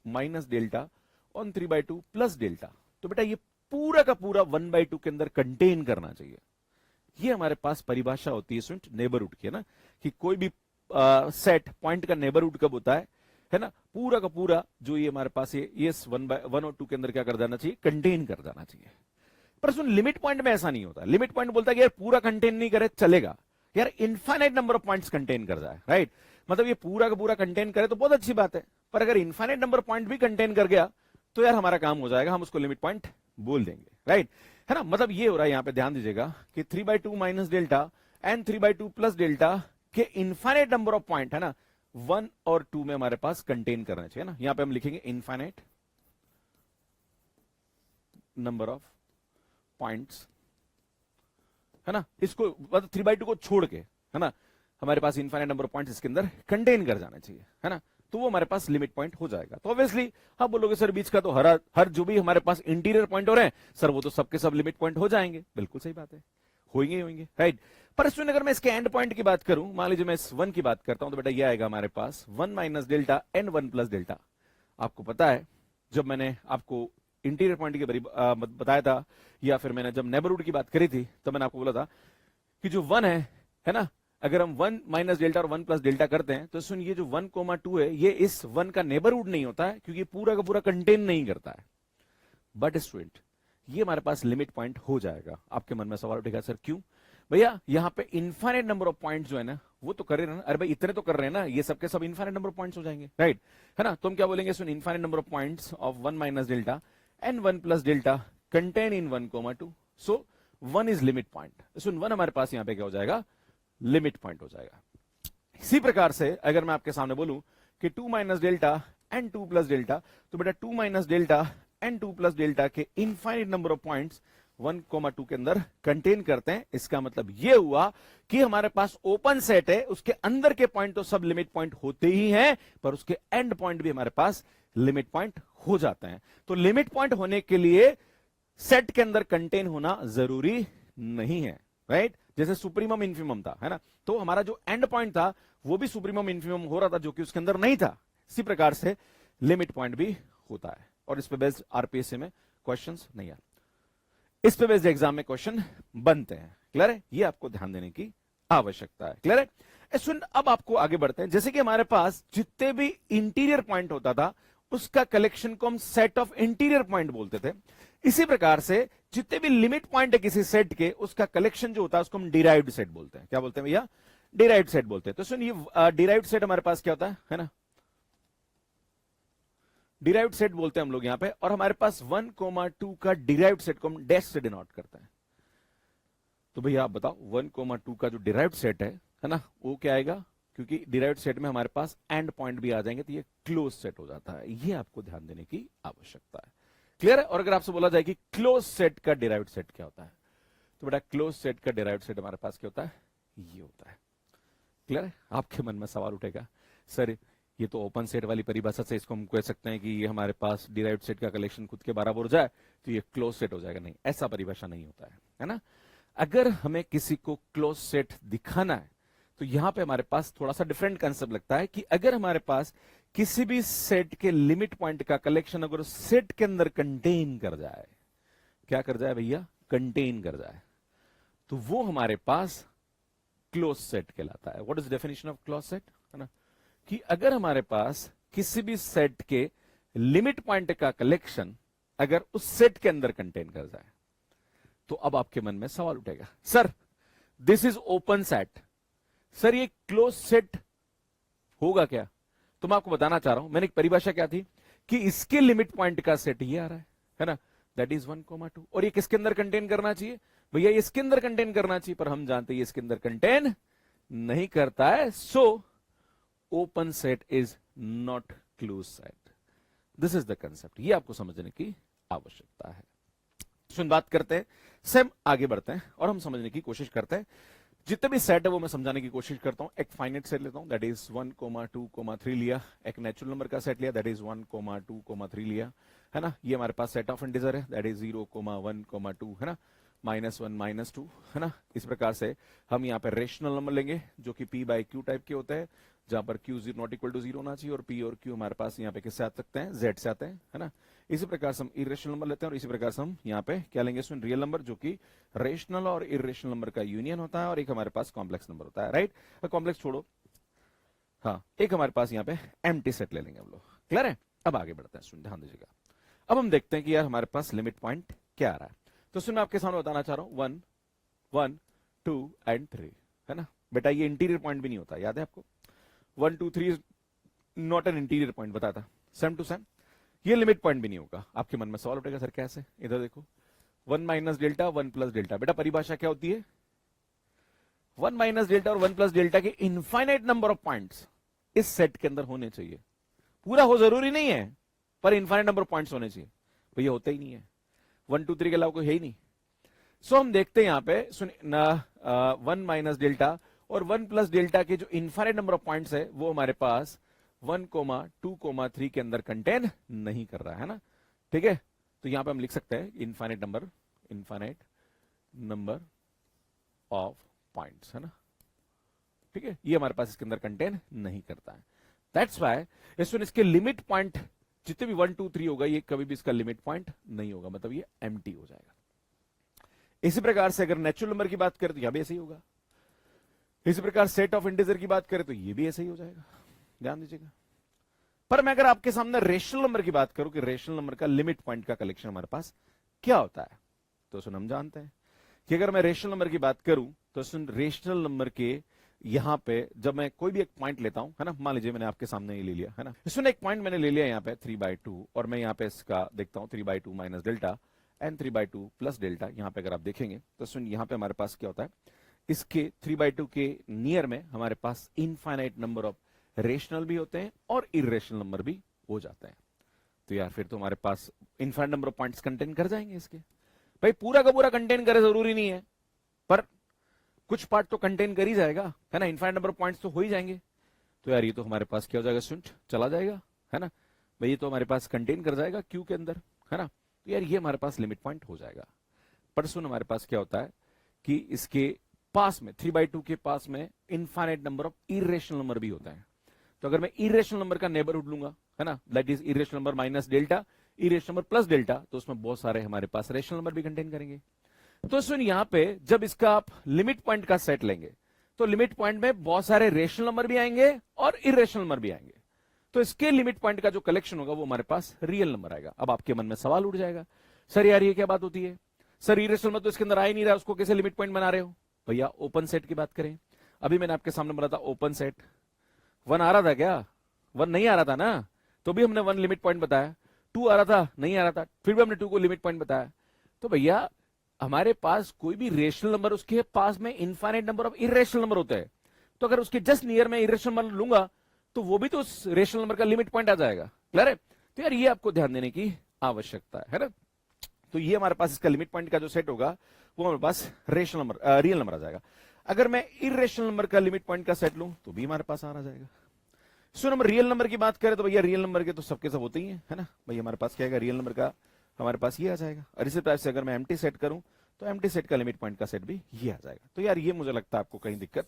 minus delta on 3/2 plus delta. तो बेटा ये पूरा का पूरा 1/2 के अंदर कंटेन करना चाहिए। ये हमारे पास परिभाषा होती है स्टूडेंट नेबरहुड की, है ना, कि कोई भी सेट पॉइंट का नेबरहुड कब होता है ना, पूरा का पूरा जो ये हमारे पास ये 1 और 2 के अंदर क्या कर जाना चाहिए, कंटेन कर जाना चाहिए। पर सुन, लिमिट पॉइंट में ऐसा नहीं होता। लिमिट पॉइंट बोलता है कि यार पूरा कंटेन नहीं करे चलेगा, यार infinite number of points contain कर जाए, राइट। मतलब ये पूरा का पूरा कंटेन करे तो बहुत अच्छी बात है, पर अगर इनफाइनाइट नंबर पॉइंट भी कंटेन कर गया तो यार हमारा काम हो जाएगा, हम उसको लिमिट पॉइंट बोल देंगे, राइट, है ना। मतलब ये हो रहा है, यहां पे ध्यान दीजिएगा कि 3/2 minus delta and 3/2 plus delta के इनफाइनाइट नंबर ऑफ पॉइंट, है ना, 1 और 2 में हमारे पास कंटेन करना चाहिए ना। यहां पे हम लिखेंगे इनफाइनाइट नंबर ऑफ पॉइंट्स, है ना, इसको मतलब 3/2 को छोड़ के, है ना, हमारे पास इनफाइनाइट नंबर ऑफ पॉइंट्स इसके अंदर कंटेन कर जाना चाहिए, है ना, तो वो हमारे पास लिमिट पॉइंट हो जाएगा। तो ऑब्वियसली आप बोलोगे सर बीच का तो हर जो भी हमारे पास इंटीरियर पॉइंट हो रहे हैं सर वो तो सबके सब लिमिट पॉइंट हो जाएंगे। बिल्कुल सही बात है, होंगे, राइट। पर स्टूडेंट अगर मैं इसके एंड पॉइंट की बात करूं, मान लीजिए मैं इस 1 की बात करता हूं, तो बेटा ये आएगा हमारे पास 1 minus delta and 1 plus delta. आपको पता है जब मैंने आपको इंटीरियर पॉइंट की बताया था, या फिर मैंने जब नेबरहुड की बात करी थी, तो मैंने आपको बोला था कि जो 1 है ना, अगर हम 1 माइनस डेल्टा और 1 प्लस डेल्टा करते हैं तो सुन, ये जो 1,2 है ये इस 1 का नेबरहुड नहीं होता है, क्योंकि पूरा का पूरा कंटेन नहीं करता है। बट स्टूडेंट ये हमारे पास लिमिट पॉइंट हो जाएगा। आपके मन में सवाल उठेगा सर क्यों भैया, यहां पे इनफाइनाइट नंबर ऑफ पॉइंट्स जो है ना वो तो कर रहे हैं ना, अरे भाई इतने तो कर रहे हैं ना, ये सबके सब इनफाइनाइट नंबर ऑफ पॉइंट्स हो जाएंगे, राइट, है ना। तो हम क्या बोलेंगे, सुन infinite number of points of 1 minus delta and 1 plus delta contain in 1,2, so 1 is limit point. सुन 1 हमारे पास यहां पे क्या हो जाएगा, लिमिट पॉइंट हो जाएगा। इसी प्रकार से अगर मैं आपके सामने बोलूं कि 2 minus delta and 2 plus delta, तो बेटा 2 minus delta and 2 plus delta के इनफाइनाइट नंबर ऑफ पॉइंट्स 1,2 के अंदर कंटेन करते हैं। इसका मतलब यह हुआ कि हमारे पास ओपन सेट है, उसके अंदर के पॉइंट तो सब लिमिट पॉइंट होते ही हैं, पर उसके एंड पॉइंट भी हमारे पास लिमिट पॉइंट हो जाते हैं। तो लिमिट पॉइंट होने के लिए सेट के अंदर कंटेन होना जरूरी नहीं है, राइट। जैसे सुप्रीमम इन्फिमम था, है ना, तो हमारा जो एंड पॉइंट था वो भी सुप्रीमम इन्फिमम हो रहा था जो कि उसके अंदर नहीं था। इसी प्रकार से लिमिट पॉइंट भी होता है, और इस पे बेस्ड आरपीएससी में क्वेश्चंस नहीं आते, इस पे बेस्ड एग्जाम में क्वेश्चन बनते हैं। क्लियर है, ये आपको ध्यान देने की आवश्यकता है। क्लियर है सुन, अब आपको आगे बढ़ते हैं। जैसे कि हमारे पास जितने भी इंटीरियर पॉइंट होता था उसका कलेक्शन को हम सेट ऑफ इंटीरियर पॉइंट बोलते थे, इसी प्रकार से जितने भी लिमिट पॉइंट है किसी सेट के उसका कलेक्शन जो होता है उसको हम डिराइव्ड सेट बोलते हैं। क्या बोलते हैं भैया, डिराइव्ड सेट बोलते हैं। तो सुन ये डिराइव्ड सेट हमारे पास क्या होता है ना, डिराइव्ड सेट बोलते हैं हम लोग यहां पे, और हमारे पास 1,2 का डिराइव्ड सेट को हम डैश से डिनोट करते हैं। तो भैया आप बताओ 1,2 का जो डिराइव्ड सेट है ना, वो क्या आएगा, क्योंकि डिराइव्ड सेट में हमारे पास एंड पॉइंट भी आ जाएंगे तो ये क्लोज सेट हो जाता है। ये आपको ध्यान देने की आवश्यकता है। क्लियर है। और अगर आपसे बोला जाए कि क्लोज सेट का डिराइव्ड सेट क्या होता है, तो बेटा क्लोज सेट का डिराइव्ड सेट हमारे पास क्या होता है, ये होता है। क्लियर है। आपके मन में सवाल उठेगा सर ये तो ओपन सेट वाली परिभाषा से इसको हम कह सकते हैं कि ये हमारे पास डिराइव्ड सेट का कलेक्शन खुद के बराबर हो जाए तो ये क्लोज सेट हो जाएगा। नहीं, ऐसा परिभाषा नहीं होता है ना। अगर हमें किसी को क्लोज सेट दिखाना है तो यहां पे हमारे पास थोड़ा सा डिफरेंट कंसेप्ट लगता है कि अगर हमारे पास किसी भी सेट के लिमिट पॉइंट का कलेक्शन अगर सेट के अंदर कंटेन कर जाए, क्या कर जाए भैया, कंटेन कर जाए, तो वो हमारे पास क्लोज सेट कहलाता है। What is definition of close set, है ना, कि अगर हमारे पास किसी भी सेट के लिमिट पॉइंट का कलेक्शन अगर उस सेट के अंदर कंटेन कर जाए, तो अब आपके मन में सवाल उठेगा sir this is open set, sir ये क्लोज सेट होगा क्या। तो मैं आपको बताना चाह रहा हूं, मैंने एक परिभाषा क्या थी कि इसके लिमिट पॉइंट का सेट ये आ रहा है ना, दैट इज 1,2, और ये किसके अंदर कंटेन करना चाहिए भैया, ये इसके अंदर कंटेन करना चाहिए, पर हम जानते हैं ये इसके अंदर कंटेन नहीं करता है। So open set is not close set. This is the concept, ये आपको समझने की आवश्यकता है। सुन बात करते हैं, सेम आगे बढ़ते हैं और हम समझने की कोशिश करते हैं। जितने भी सेट है वो मैं समझाने की कोशिश करता हूं। एक फाइनाइट सेट लेता हूं दैट इज 1,2,3 लिया, एक नेचुरल नंबर का सेट लिया दैट इज 1,2,3 लिया, है ना। ये हमारे पास सेट ऑफ इंटीजर है दैट इज 0,1,2, है ना। -1 -2, है ना। इस प्रकार से हम यहाँ पे रेशनल नंबर लेंगे जो कि p बाई क्यू टाइप के होते हैं, जहां पर q नॉट इक्वल टू 0 होना चाहिए और p और q हमारे पास यहाँ पे किससे आ सकते हैं, z से आते हैं, है ना। इसी प्रकार से हम इरेशनल नंबर लेते हैं और इसी प्रकार से हम यहाँ पे क्या लेंगे, रियल नंबर जो कि रेशनल और इरेशनल नंबर का यूनियन होता है, और एक हमारे पास कॉम्प्लेक्स नंबर होता है, राइट। कॉम्प्लेक्स छोड़ो, हाँ, एक हमारे पास यहाँ पे एम्प्टी सेट ले लेंगे हम लोग। क्लियर है। अब आगे बढ़ते हैं, सुन ध्यान दीजिएगा। अब हम देखते हैं कि यार हमारे पास लिमिट पॉइंट क्या आ रहा है। तो सुन मैं आपके सामने बताना चाह रहा हूं 1 1 2 एंड 3, है ना। बेटा ये इंटीरियर पॉइंट भी नहीं होता, याद है आपको। 1 2 3 नॉट एन इंटीरियर पॉइंट, बताता सेम टू सेम। ये लिमिट पॉइंट भी नहीं होगा। आपके मन में सवाल उठेगा सर कैसे, इधर देखो 1 माइनस डेल्टा 1 प्लस डेल्टा। बेटा परिभाषा क्या होती है, 1 माइनस डेल्टा और 1 प्लस डेल्टा के इनफाइनाइट नंबर ऑफ पॉइंट्स इस सेट के अंदर होने चाहिए। पूरा हो जरूरी नहीं है, पर इनफाइनाइट नंबर ऑफ पॉइंट्स होने चाहिए। तो ये होता ही नहीं है, 1 2 3 के अलावा कोई है ही नहीं। सो हम देखते हैं यहाँ पे सुन 1 माइनस डेल्टा और 1 प्लस डेल्टा के जो इनफाइनाइट नंबर ऑफ पॉइंट्स है वो हमारे पास 1, 2, 3 के अंदर कंटेन नहीं कर रहा है ना। ठीक है, तो यहां पे हम लिख सकते हैं इनफाइनाइट नंबर ऑफ पॉइंट्स, है ना। ठीक है, ये हमारे पास इसके अंदर कंटेन नहीं करता है। दैट्स व्हाई इसके लिमिट पॉइंट जितने भी 1 2 3 होगा ये कभी भी इसका लिमिट पॉइंट नहीं होगा, मतलब ये एम्प्टी हो जाएगा। इसी प्रकार से अगर नेचुरल नंबर की बात करें तो यह भी ऐसे ही होगा। इसी प्रकार सेट ऑफ इंटीजर की बात करें तो ये भी ऐसे ही हो जाएगा, ध्यान दीजिएगा। पर मैं अगर आपके सामने रेशनल नंबर की बात करूं कि रेशनल नंबर का लिमिट पॉइंट का कलेक्शन हमारे पास क्या होता है, तो सुन हम जानते हैं कि अगर मैं रेशनल नंबर की बात करूं तो सुन रेशनल नंबर के यहां पे जब मैं कोई भी एक पॉइंट लेता हूं, है ना, मान लीजिए मैंने आपके सामने ये ले लिया, है ना। इसमें एक पॉइंट मैंने ले लिया यहाँ पे 3/2 और मैं यहाँ पे इसका देखता हूं 3/2 minus delta and 3/2 plus delta. यहाँ पे अगर आप देखेंगे तो सुन यहाँ पे हमारे पास क्या होता है, इसके 3/2 के नियर में हमारे पास इनफाइनाइट नंबर ऑफ रेशनल भी होते हैं और इरेशनल नंबर भी हो जाते हैं। तो यार फिर तो हमारे पास infinite number of points contain कर जाएंगे इसके। भाई पूरा का पूरा कंटेन करे जरूरी नहीं है, पर कुछ पार्ट तो कंटेन कर ही जाएगा, है ना। इनफाइनाइट नंबर ऑफ पॉइंट्स तो हो ही जाएंगे। तो यार ये तो हमारे पास क्या हो जाएगा, सुन चला जाएगा, है ना। भाई ये तो हमारे पास कंटेन कर जाएगा क्यू के अंदर, है ना। तो यार ये हमारे पास लिमिट पॉइंट हो जाएगा। पर सुन हमारे पास क्या होता है कि इसके पास में 3/2 के पास में infinite number of irrational number भी होता है। तो अगर मैं इरेशनल नंबर का नेबरहुड लूंगा, है ना, that is irrational number minus delta, irrational number plus delta, तो उसमें बहुत सारे हमारे पास रेशनल नंबर भी कंटेन करेंगे। तो सुन यहां पे जब इसका आप लिमिट पॉइंट का सेट लेंगे तो लिमिट पॉइंट में बहुत सारे रेशनल नंबर भी आएंगे और इरेशनल नंबर भी आएंगे। तो इसके लिमिट पॉइंट का जो कलेक्शन होगा वो हमारे पास रियल नंबर आएगा। अब आपके मन में सवाल उठ जाएगा, सर यार ये क्या बात होती है, सर इरेशनल नंबर तो इसके अंदर आ ही नहीं रहा, उसको कैसे लिमिट पॉइंट बना रहे हो। भैया ओपन सेट की बात करें, अभी मैंने आपके सामने बोला था ओपन सेट 1 आ रहा था क्या, 1 नहीं आ रहा था ना, तो भी हमने 1 लिमिट पॉइंट बताया। 2 आ रहा था, नहीं आ रहा था, फिर भी हमने 2 को लिमिट पॉइंट बताया। तो भैया हमारे पास कोई भी रेशनल नंबर उसके पास में infinite number of irrational number होते हैं। तो अगर उसके जस्ट नियर में इरेशनल नंबर लूंगा तो वो भी तो उस रेशनल नंबर का लिमिट पॉइंट आ जाएगा। क्लियर है। तो यार ये आपको ध्यान देने की आवश्यकता है ना। तो ये हमारे पास इसका लिमिट पॉइंट का जो सेट होगा वो हमारे पास रेशनल नंबर रियल नंबर आ जाएगा। अगर मैं इरेशनल नंबर का लिमिट पॉइंट का सेट लूं तो भी हमारे पास आ जाएगा। सो हम रियल नंबर की बात करें तो भैया रियल नंबर के तो सबके सब होते ही है ना। भैया हमारे पास क्या है, रियल नंबर का हमारे पास ये आ जाएगा। और इसी तरह से अगर मैं एम्प्टी सेट करूं तो एम्प्टी सेट का लिमिट पॉइंट का सेट भी ये आ जाएगा। तो यार ये मुझे लगता है आपको कहीं दिक्कत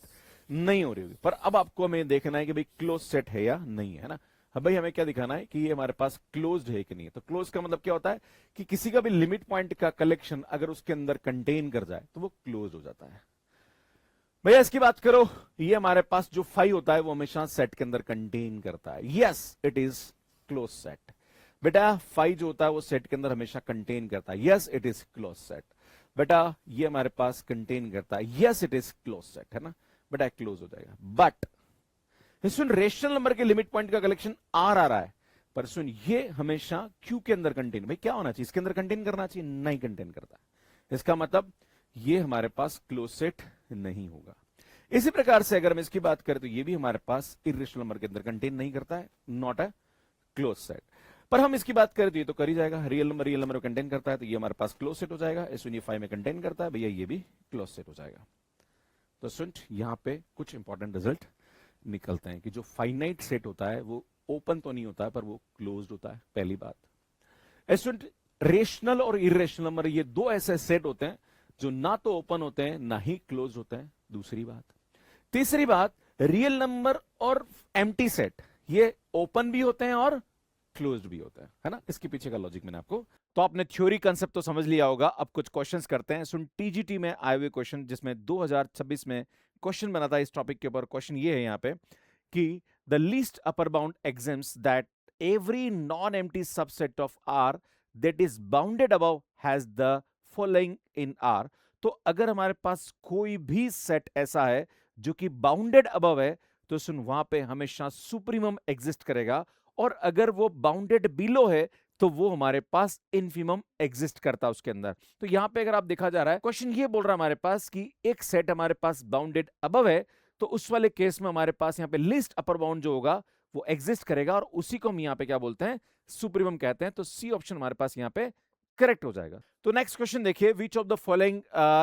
नहीं हो रही होगी। पर अब आपको हमें देखना है कि भाई क्लोज सेट है या नहीं है ना। अब भाई हमें क्या दिखाना है कि ये हमारे पास क्लोज्ड है कि नहीं है। तो क्लोज का मतलब क्या होता है कि किसी का भी लिमिट पॉइंट का कलेक्शन अगर उसके अंदर कंटेन कर जाए तो वो क्लोज हो जाता है। भैया इसकी बात करो, ये हमारे पास जो 5 होता है वो हमेशा सेट के अंदर कंटेन करता है। Yes it is close set. बेटा 5 जो होता है वो सेट के अंदर हमेशा कंटेन करता है। Yes it is close set. बेटा ये हमारे पास कंटेन करता है। Yes it is close set, है ना। बेटा क्लोज हो जाएगा। बट सुन रेशनल नंबर के लिमिट पॉइंट का कलेक्शन आर आ रहा है, पर सुन ये हमेशा क्यू के अंदर कंटेन, भाई क्या होना चाहिए इसके अंदर कंटेन करना चाहिए, नहीं कंटेन करता है। इसका मतलब ये हमारे पास क्लोज सेट नहीं होगा। इसी प्रकार से अगर मैं इसकी बात करें तो ये भी हमारे पास इरेशनल नंबर के अंदर कंटेन नहीं करता है, नॉट अ क्लोज सेट। पर हम इसकी बात करें तो ये तो कर ही जाएगा। रियल नंबर कंटेन करता है तो ये हमारे पास क्लोज सेट हो जाएगा। इसमें 5 में कंटेन करता है, भैया ये भी क्लोज सेट हो जाएगा। तो सुन यहां पे कुछ इंपॉर्टेंट रिजल्ट निकलते हैं कि जो फाइनाइट सेट होता है वो ओपन तो नहीं होता है पर वो क्लोज्ड होता है, पहली बात। रेशनल और इरेशनल नंबर ये दो ऐसे सेट होते हैं जो ना तो ओपन होते हैं ना ही क्लोज होते हैं। दूसरी बात। तीसरी बात, रियल नंबर और एम्प्टी सेट ये ओपन भी होते हैं और क्लोज्ड भी होता है ना। इसके पीछे का लॉजिक मैंने आपको, तो आपने थ्योरी कांसेप्ट तो समझ लिया होगा। अब कुछ क्वेश्चंस करते हैं। सुन, टीजीटी में आए हुए क्वेश्चन, जिसमें 2026 में क्वेश्चन बना था इस टॉपिक के ऊपर। क्वेश्चन ये है यहाँ पे कि the least upper bound exams that every non empty subset of R that is bounded above has the following in R. तो अगर हमारे पास कोई भी सेट ऐसा है जो कि बाउंडेड अबव है, तो सुन वहां पे हमेशा सुप्रीमम एग्जिस्ट करेगा, और अगर वो बाउंडेड बिलो है तो वो हमारे पास इनफिमम एग्जिस्ट करता है उसके अंदर। तो यहां पे अगर आप देखा जा रहा है, क्वेश्चन ये बोल रहा है हमारे पास कि एक सेट हमारे पास बाउंडेड अबव है, तो उस वाले केस में हमारे पास यहाँ पे लिस्ट अपर बाउंड जो होगा वो एग्जिस्ट करेगा, और उसी को हम यहाँ पे क्या बोलते हैं, सुप्रीमम कहते हैं। तो सी ऑप्शन हमारे पास यहाँ पे करेक्ट हो जाएगा। तो नेक्स्ट क्वेश्चन देखिए, which of the following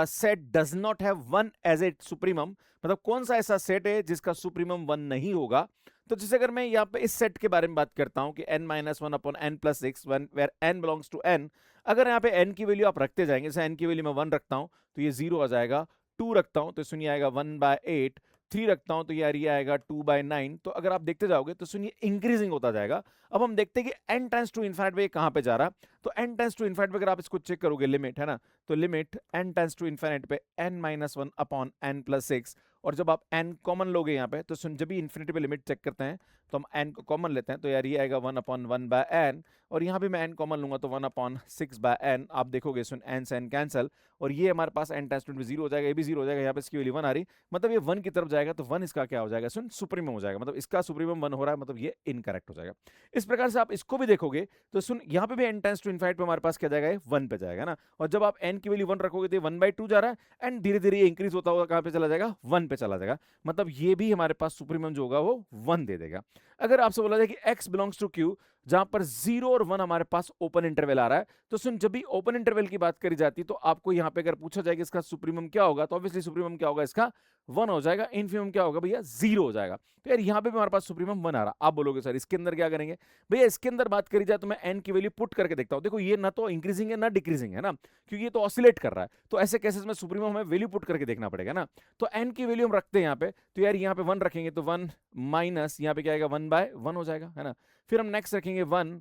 set does not have one as a supremum, मतलब कौन सा ऐसा सेट है जिसका सुप्रीमम वन नहीं होगा। तो जैसे अगर मैं यहाँ पे इस सेट के बारे में बात करता हूं कि n-1 upon n+6 where n belongs to n, अगर यहाँ पे n की वैल्यू आप रखते जाएंगे, जैसे n की वैल्यू मैं 1 रखता हूं तो ये 0 आ जाएगा, 2 रखता हूं तो सुनिए आएगा 1/8, 3 रखता हूं तो यार ये आएगा 2/9। तो अगर आप देखते जाओगे तो सुनिए इंक्रीजिंग होता जाएगा। अब हम देखते हैं कि n टेंड्स टू इनफिनिटी पे कहां पे जा रहा है। तो n टेंड्स टू इनफिनिटी पे अगर आप इसको चेक करोगे, लिमिट है ना, तो limit n tends to infinity पे n-1 अपॉन n+6, और जब आप n कॉमन लोगे यहाँ पे, तो सुन जब भी इन्फिनिटी पे लिमिट चेक करते हैं तो हम n को कॉमन लेते हैं, तो यार ये आएगा 1/1/n, और यहाँ भी मैं n कॉमन लूंगा तो 1/6/n। आप देखोगे सुन n से n कैंसल, और ये हमारे पास n टेंड्स टू 0 हो जाएगा, ये भी 0 हो जाएगा, यहाँ पे इसकी वैल्यू 1 आ रही, मतलब ये 1 की तरफ जाएगा, तो 1 इसका क्या हो जाएगा सुन, सुप्रीमम हो जाएगा, मतलब इसका सुप्रीमम 1 हो रहा है, मतलब ये इनकरेक्ट हो जाएगा। इस प्रकार से आप इसको भी देखोगे तो सुन यहाँ पे भी n टेंड्स टू इनफिनिटी पे हमारे पास क्या जाएगा, ये 1 पे जाएगा ना, और जब आप n की वैल्यू 1 रखोगे तो 1/2 जा रहा है, एंड धीरे धीरे ये इंक्रीज होता होगा, कहां पे चला जाएगा, 1 पे चला जाएगा, मतलब ये भी हमारे पास सुप्रीमम जो होगा वो 1 दे देगा। अगर आपसे बोला जाए कि x बिलोंग्स टू q, जहां पर 0 और 1 हमारे पास ओपन इंटरवल आ रहा है, तो सुन जब भी ओपन इंटरवल की बात करी जाती है तो आपको यहां पे अगर पूछा जाए कि इसका सुप्रीमम क्या होगा, तो ऑब्वियसली सुप्रीमम क्या होगा, इसका 1 हो जाएगा, इनफिमम क्या होगा भैया, 0 हो जाएगा। तो यार यहाँ पे भी हमारे पास सुप्रीमम 1 आ रहा। आप बोलोगे सर इसके अंदर क्या करेंगे, भैया इसके अंदर बात करी जाए तो मैं n की वैल्यू पुट करके देखता हूं। देखो ये ना तो इंक्रीजिंग है ना डिक्रीजिंग है ना, क्योंकि ये तो ऑसिलेट कर रहा है, तो ऐसे केसेस में सुप्रीमम हमें वैल्यू पुट करके देखना पड़ेगा ना। तो n की वैल्यू हम रखते हैं यहाँ पे, तो यार यहाँ पे 1 रखेंगे तो 1 माइनस यहाँ पे क्या आएगा, 1/1 हो जाएगा, है ना। फिर हम नेक्स्ट रखेंगे 1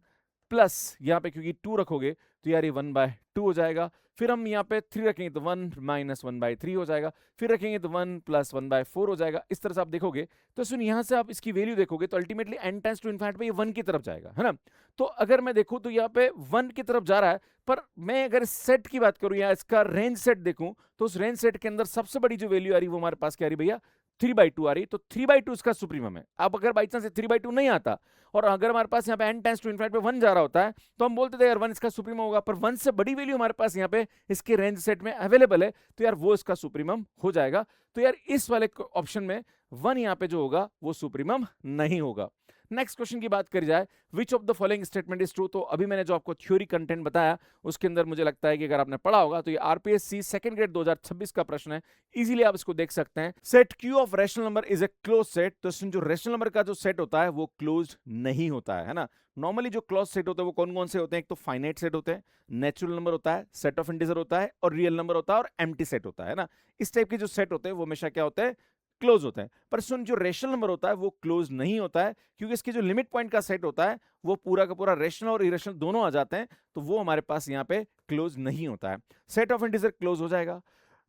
प्लस यहाँ पे क्योंकि 2 रखोगे तो यार ये 1/2 हो जाएगा। फिर हम यहाँ पे 3 रखेंगे तो 1 माइनस 1/3 हो जाएगा। फिर रखेंगे तो 1 प्लस 1/4 हो जाएगा। इस तरह से आप देखोगे तो सुन यहाँ से आप इसकी वैल्यू देखोगे तो ultimately n tends to infinity पे ये 1 की तरफ जाएगा, है ना। तो अगर मैं देखूं तो यहाँ पे 1 की तरफ जा रहा है, पर मैं अगर सेट की बात करूं या इसका रेंज सेट देखूं तो उस रेंज सेट के अंदर सबसे बड़ी जो वैल्यू आ रही है वो हमारे पास क्या आ रही भैया, 3/2 आ रही। तो 3/2 इसका सुप्रीमम है। अब अगर बाई चांस 3/2 नहीं आता और अगर हमारे पास यहाँ पे n टेंड्स टू इनफिनिटी पे 1 जा रहा होता है तो हम बोलते थे यार 1 इसका सुप्रीमम होगा, पर 1 से बड़ी वैल्यू हमारे पास यहाँ पे इसके रेंज सेट में अवेलेबल है, तो यार वो इसका सुप्रीमम हो जाएगा। तो यार इस वाले ऑप्शन में 1 यहाँ पे जो होगा वो सुप्रीमम नहीं होगा। नेक्स्ट क्वेश्चन की बात करी जाए, विच of the following statement is true. तो अभी मैंने जो आपको थ्योरी कंटेंट बताया उसके अंदर मुझे लगता है कि अगर आपने पढ़ा होगा तो ये आरपीएससी सेकंड ग्रेड 2026 का प्रश्न है, इजीली आप इसको देख सकते हैं। Set Q of rational number is a close set. तो जो रैशनल नंबर का जो सेट होता है वो क्लोज नहीं होता है ना। नॉर्मली जो क्लोज सेट होता है वो कौन कौन से होते हैं, एक तो फाइनाइट सेट होते हैं, नेचुरल नंबर होता है, सेट ऑफ इंटीजर होता है, और रियल नंबर होता है, और एम्प्टी सेट होता है ना। इस टाइप के जो सेट होते हैं वो हमेशा क्या होते हैं, क्लोज होते हैं। पर सुन जो रेशनल नंबर होता है वो क्लोज नहीं होता है, क्योंकि इसकी जो लिमिट पॉइंट का सेट होता है वो पूरा का पूरा रेशनल और इरेशनल दोनों आ जाते हैं, तो वो हमारे पास यहाँ पे क्लोज नहीं होता है। सेट ऑफ इंटीजर क्लोज हो जाएगा।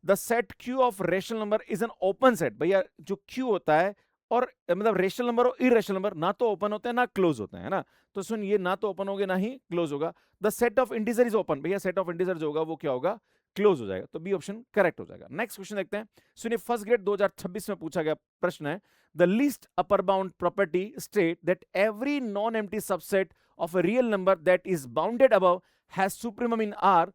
The set Q of rational number is an open set. भैया जो क्यू होता है और मतलब रेशनल नंबर और इरेशनल नंबर ना तो ओपन होते हैं ना क्लोज होते हैं, है ना। तो सुन ये ना तो ओपन होगा ना ही क्लोज होगा। The set of integer is open. भैया सेट ऑफ इंटीजर जो होगा वो क्या होगा, क्लोज हो जाएगा। तो बी ऑप्शन करेक्ट हो जाएगा। नेक्स्ट क्वेश्चन देखते हैं। सुनिए फर्स्ट ग्रेड 2026 में पूछा गया प्रश्न है, the least upper bound property state that every non empty subset of a real number that is bounded above has supremum in are.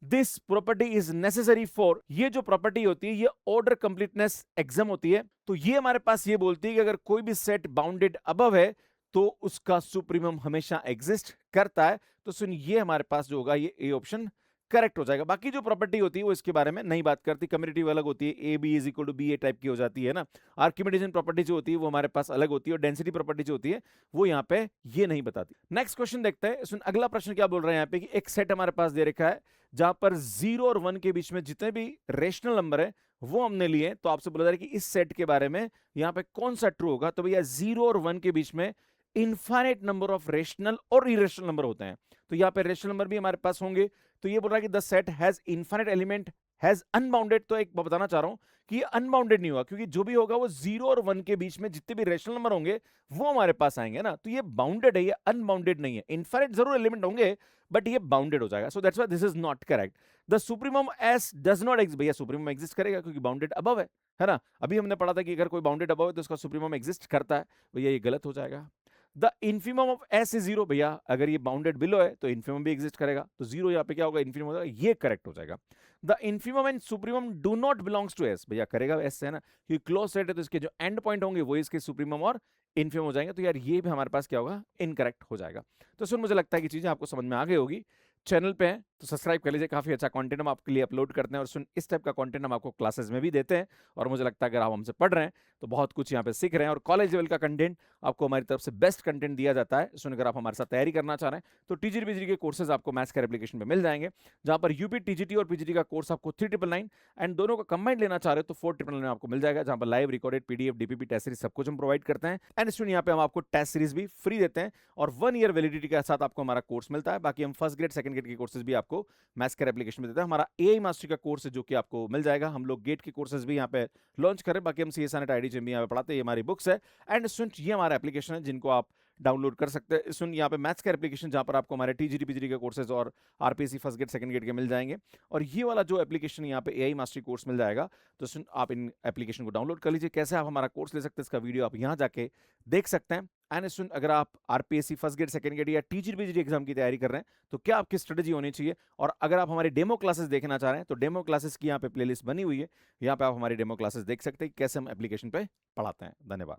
This property is necessary for. ये जो प्रॉपर्टी होती है ये ऑर्डर कंप्लीटनेस एग्जाम होती है। तो ये हमारे पास ये बोलती है कि अगर कोई भी सेट बाउंडेड अबव है तो उसका सुप्रीमम हमेशा एग्जिस्ट करता है। तो सुन ये हमारे पास जो होगा ये ए ऑप्शन करेक्ट हो जाएगा। बाकी जो प्रॉपर्टी होती है वो इसके बारे में नहीं बात करती, कम्यूटेटिव अलग होती है, a b is equal to b a type की हो जाती है ना। आर्किमिडीज प्रॉपर्टी जो होती है वो हमारे पास अलग होती है, और डेंसिटी प्रॉपर्टी जो होती है वो यहाँ पे ये नहीं बताती। नेक्स्ट क्वेश्चन देखते हैं। इसमें अगला प्रश्न क्या बोल रहे हैं यहाँ पे कि एक सेट हमारे पास दे रखा है जहां पर 0 और 1 के बीच में जितने भी रेशनल नंबर है वो हमने लिए, तो आपसे बोला जा रहा है कि इस सेट के बारे में यहाँ पे कौन सा ट्रू होगा। तो भैया 0 और 1 के बीच में इनफाइनाइट नंबर ऑफ रेशनल और इरेशनल नंबर होते हैं, तो यहाँ पे रेशनल नंबर भी हमारे पास होंगे। तो ये बोल रहा है कि the set has infinite element has unbounded. तो एक बताना चाह रहा हूं कि ये अनबाउंडेड नहीं होगा, क्योंकि जो भी होगा वो 0 और 1 के बीच में जितने भी रेशनल नंबर होंगे वो हमारे पास आएंगे ना। तो ये बाउंडेड है, ये अनबाउंडेड नहीं है। इनफाइनाइट जरूर एलिमेंट होंगे बट ये बाउंडेड हो जाएगा। So that's why this is not correct. The supremum S does not exist. भैया सुप्रीमम एग्जिस्ट करेगा क्योंकि बाउंडेड अबव है ना। अभी हमने पढ़ा था कि अगर कोई बाउंडेड अबव है तो उसका सुप्रीमम एग्जिस्ट करता है। भैया ये गलत हो जाएगा। The infimum of S is 0। भैया अगर ये बाउंडेड बिलो है तो इन्फिमम भी एग्जिस्ट करेगा, तो 0 यहाँ पे क्या होगा, इन्फिमम हो जाएगा, ये करेक्ट हो जाएगा। The infimum and supremum do not belongs to S. भैया करेगा एस से है ना, क्योंकि क्लोज सेट है तो इसके जो एंड पॉइंट होंगे वो इसके सुप्रीमम और इन्फिमम हो जाएंगे। तो यार ये भी हमारे पास क्या होगा, इनकरेक्ट हो जाएगा। तो सुन, मुझे लगता है कि चीजें आपको समझ में आ गई होगी। चैनल पे हैं तो सब्सक्राइब कर लीजिए, काफी अच्छा कंटेंट हम आपके लिए अपलोड करते हैं, और सुन इस टाइप का कंटेंट हम आपको क्लासेस में भी देते हैं। और मुझे लगता है अगर आप हमसे पढ़ रहे हैं तो बहुत कुछ यहाँ पे सीख रहे हैं, और कॉलेज लेवल का कंटेंट आपको हमारी तरफ से बेस्ट कंटेंट दिया जाता है। सुन, अगर आप हमारे साथ तैयारी करना चाह रहे हैं तो टीजीटी बीजीटी के कोर्सेज आपको मैथ्स के एप्लीकेशन पे मिल जाएंगे, जहां पर यूपी टीजीटी और पीजीटी का कोर्स आपको 3999 एंड दोनों का कंबाइंड लेना चाह रहे हो तो 4999 में आपको मिल जाएगा, जहां पर live recorded PDF DPP test series सब कुछ हम प्रोवाइड करते हैं। एंड स्टूडेंट यहाँ पे हम आपको टेस्ट सीरीज भी फ्री देते हैं, और 1 ईयर वैलिडिटी के साथ आपको हमारा कोर्स मिलता है। बाकी हम फर्स्ट ग्रेड सेकंड ग्रेड के कोर्सेज भी आपको मैथ्स के एप्लीकेशन में देता है। हमारा एआई मास्टरी का कोर्स है जो कि आपको मिल जाएगा। हम लोग गेट के कोर्सेज भी यहाँ पे लॉन्च करें। बाकी हम सीएसआई नेट आईडी भी यहाँ पे पढ़ाते हैं, ये हमारी बुक्स है। एंड स्टूडेंट ये हमारा एप्लीकेशन है जिनको आप डाउनलोड कर सकते हैं। सुन, यहाँ पे मैथ्स का एप्लीकेशन जहां पर आपको हमारे टीजीटी पीजीटी के कोर्सेज और RPSC first grade second grade के मिल जाएंगे, और ये वाला जो एप्लीकेशन यहाँ पे एआई मास्टरी कोर्स मिल जाएगा। तो सुन, आप इन एप्लीकेशन को डाउनलोड कर लीजिए। कैसे आप हमारा कोर्स ले सकते हैं इसका वीडियो आप यहाँ जाके देख सकते हैं। एंड सुन, अगर आप RPSC first grade second grade या टीजीटी पीजीटी एग्जाम की तैयारी कर रहे हैं तो क्या आपकी स्ट्रेटेजी होनी चाहिए, और अगर आप हमारी डेमो क्लासेस देखना चाह रहे हैं तो डेमो क्लासेस की यहाँ पे प्लेलिस्ट बनी हुई है, यहाँ पे आप हमारी डेमो क्लासेस देख सकते हैं कैसे हम एप्लीकेशन पे पढ़ाते हैं। धन्यवाद।